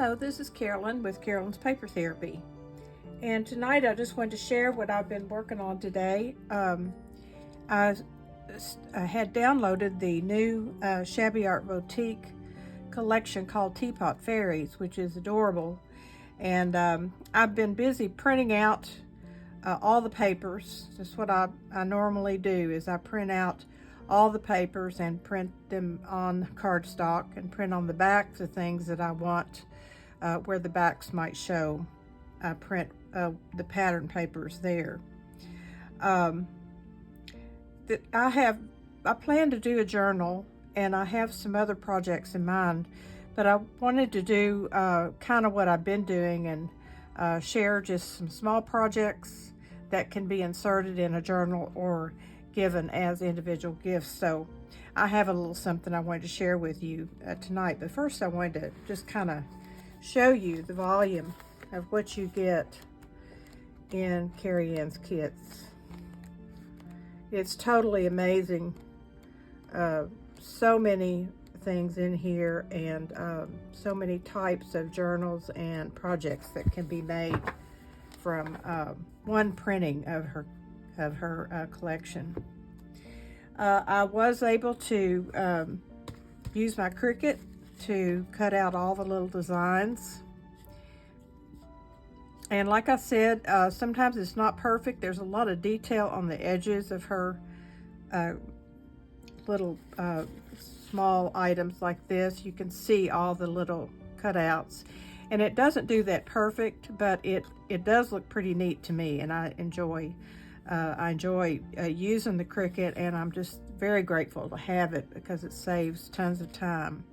Hello, this is Carolyn with Carolyn's Paper Therapy. And tonight I just wanted to share what I've been working on today. I had downloaded the new Shabby Art Boutique collection called Teapot Fairies, which is adorable. And I've been busy printing out all the papers. That's what I normally do, is I print out all the papers and print them on cardstock and print on the backs of things that I want where the backs might show. I print the pattern papers there. I plan to do a journal, and I have some other projects in mind, but I wanted to do kind of what I've been doing and share just some small projects that can be inserted in a journal or given as individual gifts. So I have a little something I wanted to share with you tonight, but first I wanted to just kind of show you the volume of what you get in Carrie Ann's kits. It's totally amazing. So many things in here, and so many types of journals and projects that can be made from one printing of her collection. I was able to use my Cricut to cut out all the little designs. And like I said, sometimes it's not perfect. There's a lot of detail on the edges of her little small items like this. You can see all the little cutouts. And it doesn't do that perfect, but it does look pretty neat to me, and I enjoy using the Cricut, and I'm just very grateful to have it because it saves tons of time.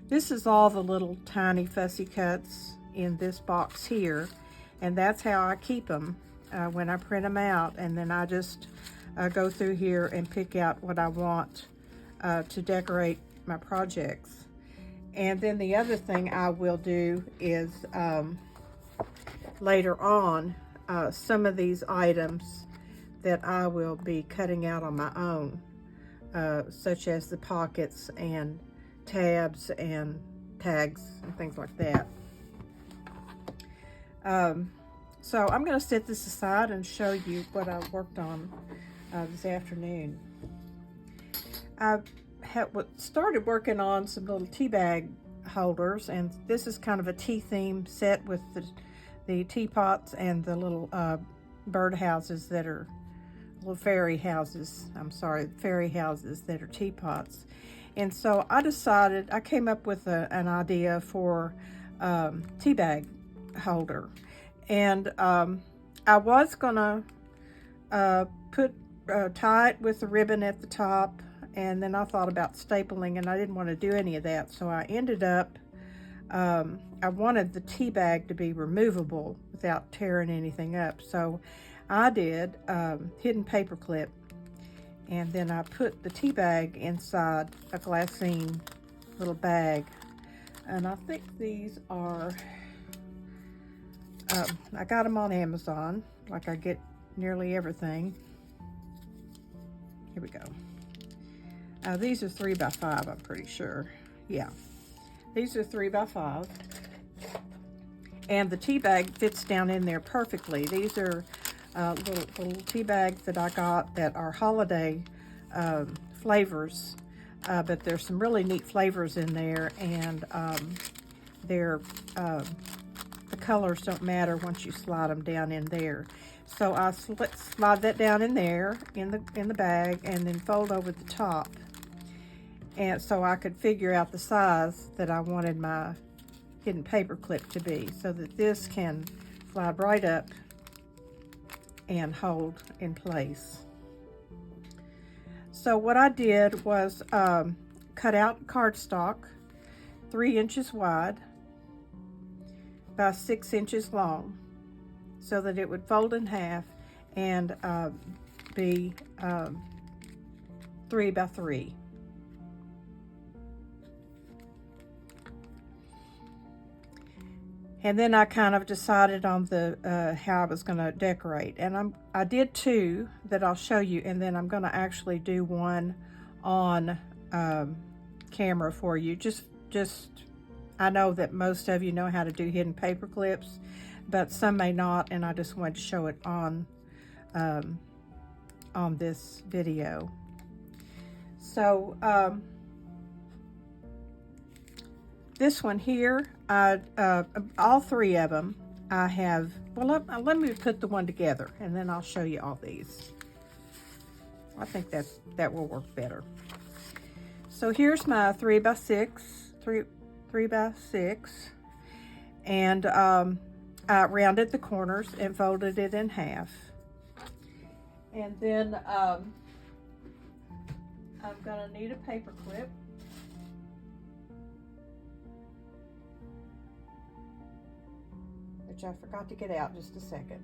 This is all the little tiny fussy cuts in this box here, and that's how I keep them when I print them out, and then I just go through here and pick out what I want to decorate my projects. And then the other thing I will do is later on, some of these items that I will be cutting out on my own, such as the pockets and tabs and tags and things like that. So I'm going to set this aside and show you what I worked on this afternoon. I started working on some little tea bag holders, and this is kind of a tea theme set with the teapots and the little bird houses that are little fairy houses that are teapots. And so I came up with an idea for tea bag holder, and I was gonna tie it with the ribbon at the top, and then I thought about stapling, and I didn't want to do any of that, so I ended up I wanted the tea bag to be removable without tearing anything up, so I did hidden paper clip, and then I put the tea bag inside a glassine little bag. And I think these are I got them on Amazon, like I get nearly everything. Here we go. These are 3x5, I'm pretty sure. Yeah, these are 3x5, and the tea bag fits down in there perfectly. These are little tea bags that I got that are holiday flavors, but there's some really neat flavors in there, and the colors don't matter once you slide them down in there. So I slide that down in there in the bag, and then fold over the top, and so I could figure out the size that I wanted my hidden paper clip to be, so that this can slide right up and hold in place. So what I did was cut out cardstock 3 inches wide by 6 inches long, so that it would fold in half and be 3x3. And then I kind of decided on the how I was going to decorate, and I did 2 that I'll show you, and then I'm going to actually do one on camera for you. I know that most of you know how to do hidden paper clips, but some may not, and I just wanted to show it on this video. So this one here, all three of them, I have, well, let me put the one together and then I'll show you all these. I think that will work better. So here's my 3x6, 3x6, and I rounded the corners and folded it in half. And then I'm gonna need a paper clip. Which I forgot to get out just a second.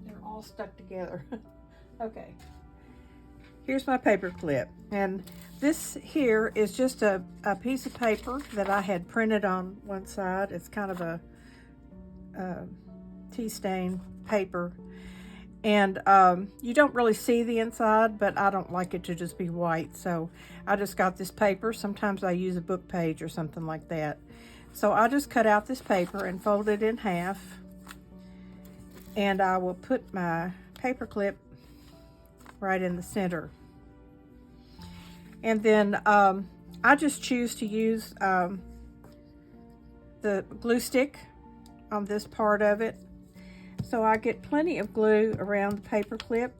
They're all stuck together. Okay. Here's my paper clip, and this here is just a piece of paper that I had printed on one side. It's kind of a tea stain paper, and you don't really see the inside, but I don't like it to just be white, so I just got this paper. Sometimes I use a book page or something like that. So I just cut out this paper and fold it in half, and I will put my paper clip right in the center. And then I just choose to use the glue stick on this part of it. So I get plenty of glue around the paper clip,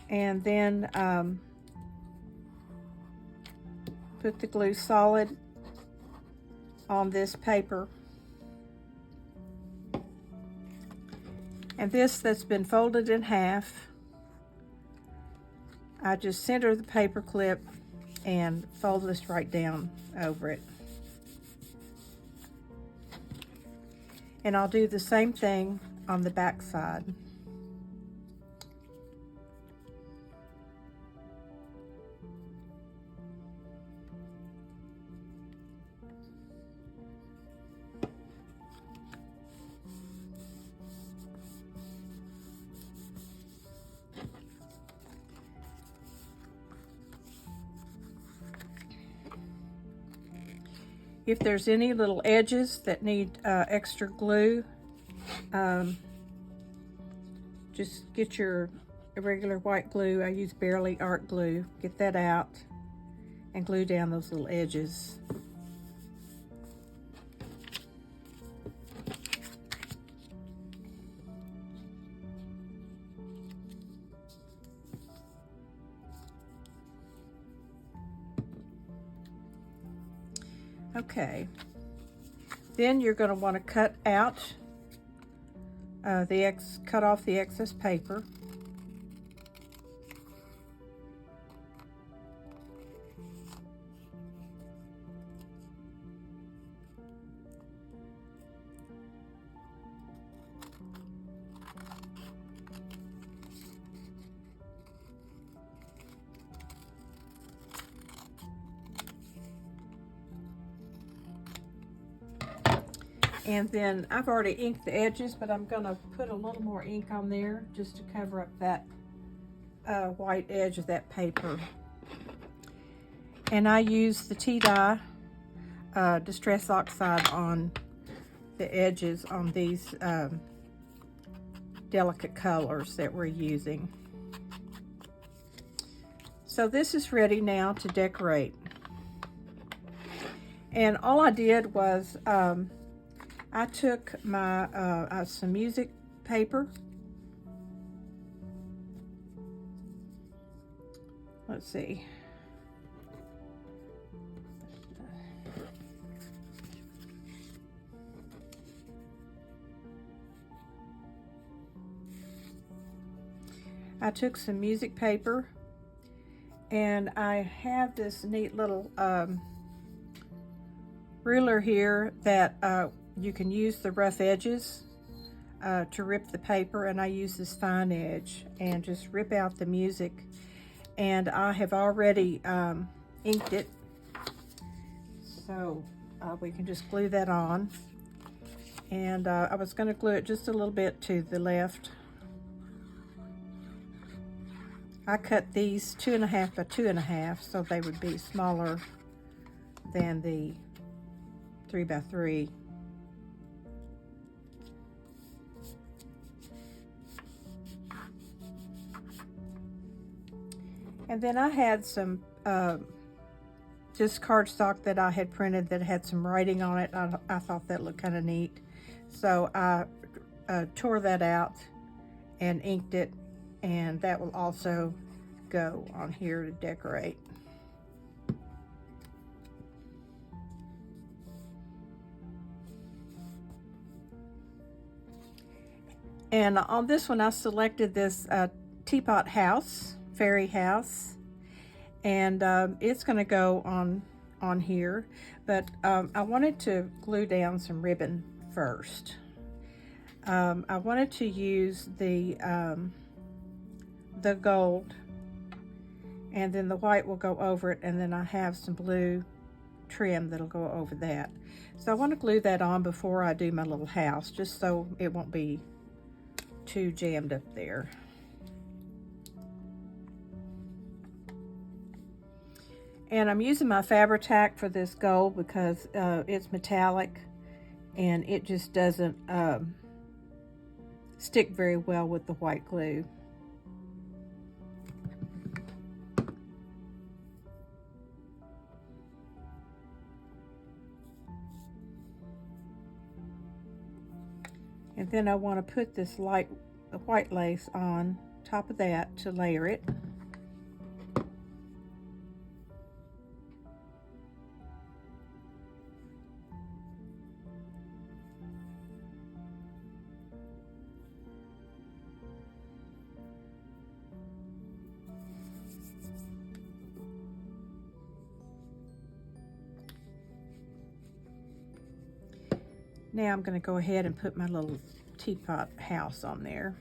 and then put the glue solid on this paper. And this that's been folded in half, I just center the paper clip and fold this right down over it. And I'll do the same thing on the back side. If there's any little edges that need extra glue, just get your regular white glue. I use Barely Art glue. Get that out and glue down those little edges. Okay, then you're going to want to cut out cut off the excess paper. And then I've already inked the edges, but I'm gonna put a little more ink on there just to cover up that white edge of that paper. And I use the tea dye Distress Oxide on the edges on these delicate colors that we're using. So this is ready now to decorate. And all I did was I took my some music paper. Let's see. I took some music paper, and I have this neat little ruler here that you can use the rough edges to rip the paper, and I use this fine edge and just rip out the music. And I have already inked it, So we can just glue that on. And I was going to glue it just a little bit to the left. I cut these 2.5 by 2.5 so they would be smaller than the 3 by 3. And then I had some just cardstock that I had printed that had some writing on it. I thought that looked kind of neat. So I tore that out and inked it, and that will also go on here to decorate. And on this one I selected this teapot house, fairy house, and it's going to go on here, but I wanted to glue down some ribbon first. I wanted to use the gold, and then the white will go over it, and then I have some blue trim that'll go over that. So I want to glue that on before I do my little house, just so it won't be too jammed up there. And I'm using my Fabri-Tac for this gold because it's metallic and it just doesn't stick very well with the white glue. And then I want to put this light white lace on top of that to layer it. Now I'm going to go ahead and put my little teapot house on there.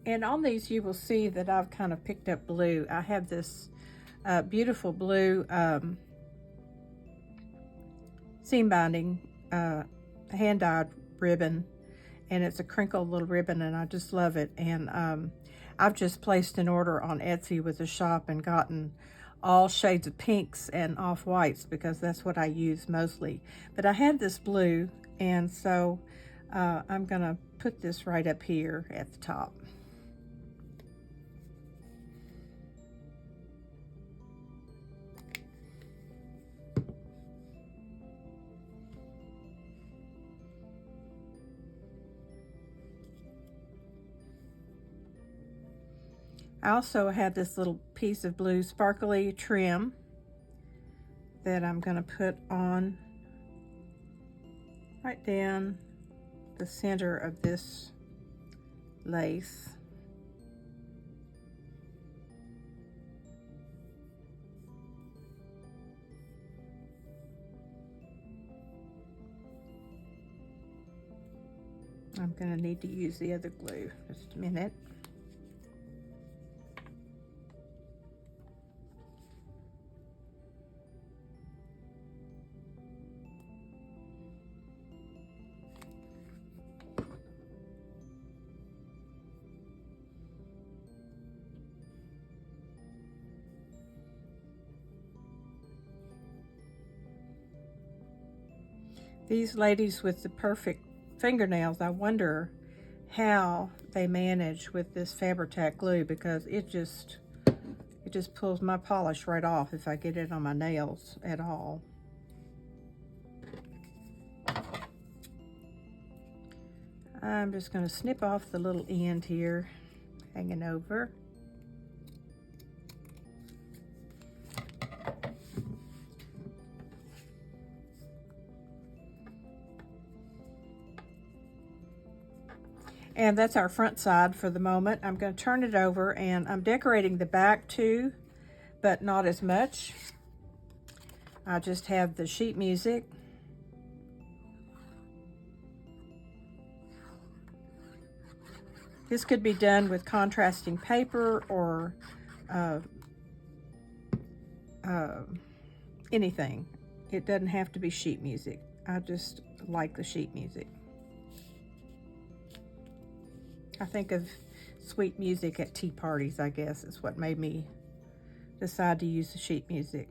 And on these you will see that I've kind of picked up blue. I have this beautiful blue seam binding hand-dyed ribbon, and it's a crinkled little ribbon, and I just love it. And I've just placed an order on Etsy with the shop and gotten all shades of pinks and off-whites because that's what I use mostly. But I had this blue, and so I'm gonna put this right up here at the top. I also have this little piece of blue sparkly trim that I'm going to put on right down the center of this lace. I'm going to need to use the other glue just a minute. These ladies with the perfect fingernails, I wonder how they manage with this Fabri-Tac glue, because it just pulls my polish right off if I get it on my nails at all. I'm just going to snip off the little end here, hanging over. And that's our front side for the moment. I'm going to turn it over, and I'm decorating the back too, but not as much. I just have the sheet music. This could be done with contrasting paper or anything. It doesn't have to be sheet music. I just like the sheet music. I think of sweet music at tea parties, I guess, is what made me decide to use the sheet music.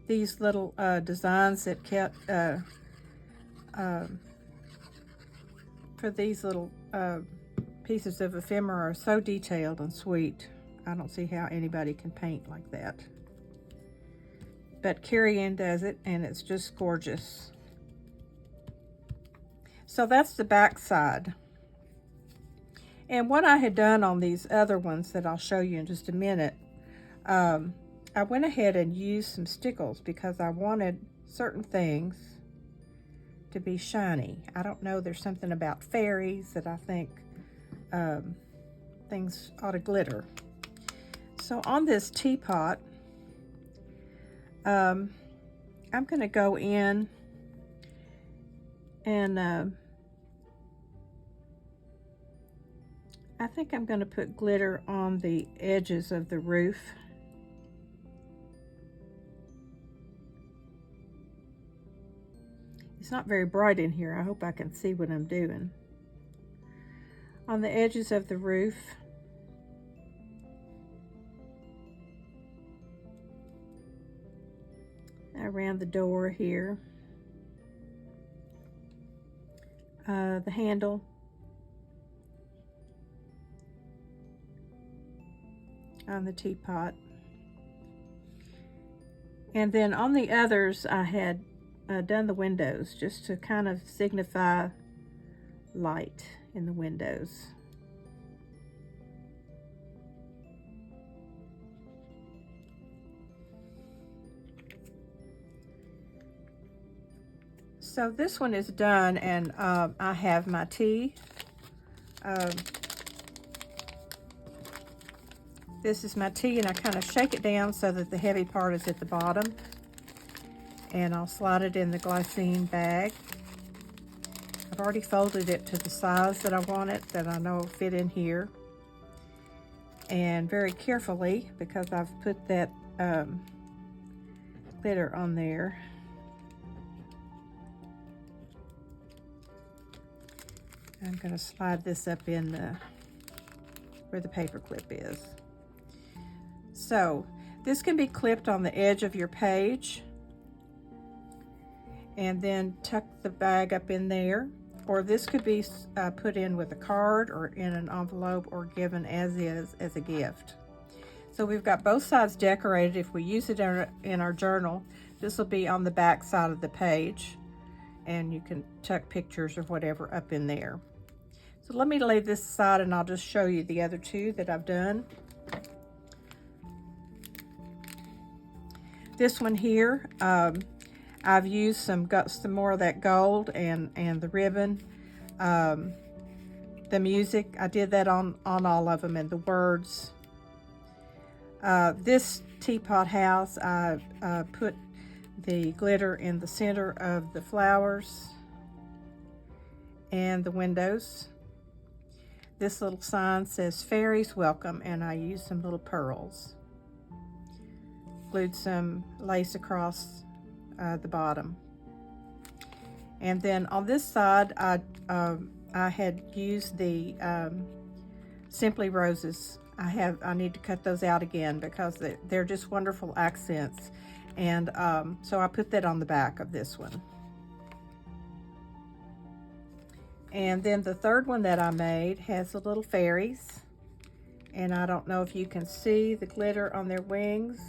These little designs that kept for these little pieces of ephemera are so detailed and sweet. I don't see how anybody can paint like that. But Carrie Ann does it, and it's just gorgeous. So that's the back side. And what I had done on these other ones that I'll show you in just a minute, I went ahead and used some stickles because I wanted certain things to be shiny. I don't know, there's something about fairies that I think things ought to glitter. So on this teapot, I'm going to go in and I think I'm going to put glitter on the edges of the roof. It's not very bright in here. I hope I can see what I'm doing. On the edges of the roof. Around the door here. The handle. On the teapot. And then on the others, I had done the windows just to kind of signify light in the windows. So this one is done, and I have my tea. This is my tea, and I kind of shake it down so that the heavy part is at the bottom. And I'll slide it in the glycine bag. I've already folded it to the size that I want it, that I know will fit in here. And very carefully, because I've put that glitter on there, I'm going to slide this up in where the paper clip is. So this can be clipped on the edge of your page, and then tuck the bag up in there, or this could be put in with a card or in an envelope or given as is as a gift. So we've got both sides decorated. If we use it in our journal, this will be on the back side of the page, and you can tuck pictures or whatever up in there. So let me lay this aside, and I'll just show you the other two that I've done. This one here, I've used some more of that gold and the ribbon, the music. I did that on all of them, and the words. This teapot house, I put the glitter in the center of the flowers and the windows. This little sign says "Fairies Welcome," and I used some little pearls. Glued some lace across the bottom. And then on this side, I had used the Simply Roses. I need to cut those out again because they're just wonderful accents. And so I put that on the back of this one. And then the third one that I made has the little fairies. And I don't know if you can see the glitter on their wings,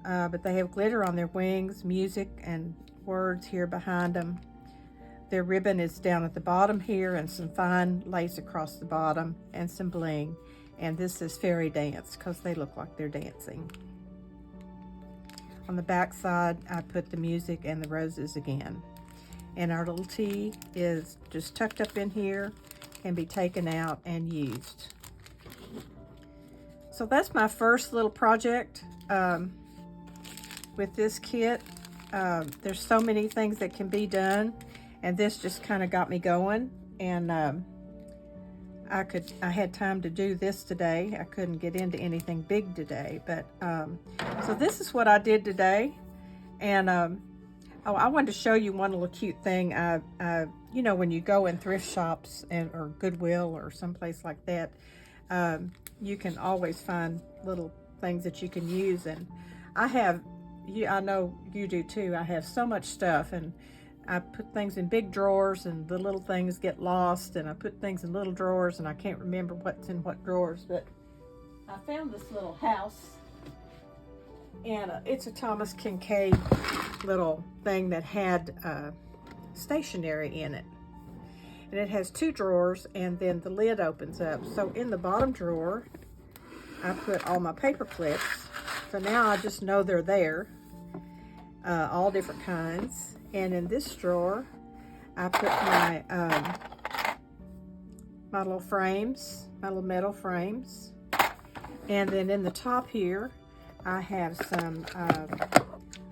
but they have glitter on their wings, music and words here behind them. Their ribbon is down at the bottom here, and some fine lace across the bottom, and some bling. And this is Fairy Dance, because they look like they're dancing. On the back side, I put the music and the roses again. And our little tea is just tucked up in here, can be taken out and used. So that's my first little project with this kit. There's so many things that can be done, and this just kind of got me going. And I had time to do this today. I couldn't get into anything big today, but so this is what I did today. And oh, I wanted to show you one little cute thing. You know, when you go in thrift shops or Goodwill or someplace like that, you can always find little things that you can use. And I know you do too. I have so much stuff, and I put things in big drawers, and the little things get lost, and I put things in little drawers, and I can't remember what's in what drawers. But I found this little house, and it's a Thomas Kincaid little thing that had stationery in it. And it has 2 drawers, and then the lid opens up. So in the bottom drawer, I put all my paper clips. So now I just know they're there, all different kinds. And in this drawer, I put my little frames, my little metal frames. And then in the top here, I have some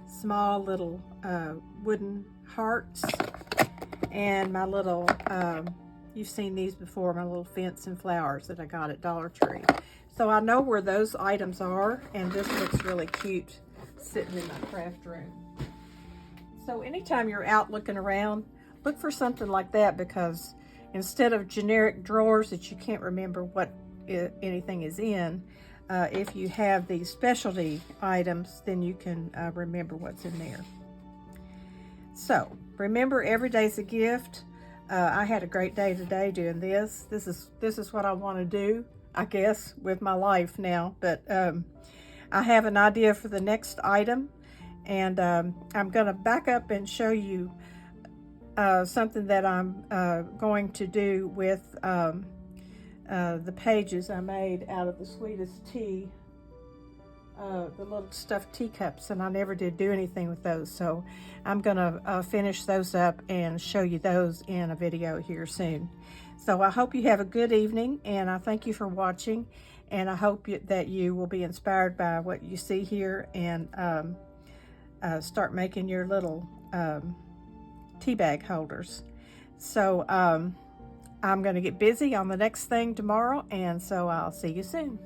small little wooden hearts, and my little, you've seen these before, my little fence and flowers that I got at Dollar Tree. So I know where those items are, and this looks really cute sitting in my craft room. So anytime you're out looking around, look for something like that, because instead of generic drawers that you can't remember what anything is in, if you have these specialty items, then you can remember what's in there. So remember, every day's a gift. I had a great day today doing this. This is what I want to do, I guess, with my life now. But I have an idea for the next item, and I'm going to back up and show you something that I'm going to do with the pages I made out of the sweetest tea, the little stuffed teacups, and I never did do anything with those. So I'm gonna finish those up and show you those in a video here soon. So I hope you have a good evening, and I thank you for watching, and I hope that you will be inspired by what you see here, and start making your little tea bag holders. So I'm going to get busy on the next thing tomorrow, and so I'll see you soon.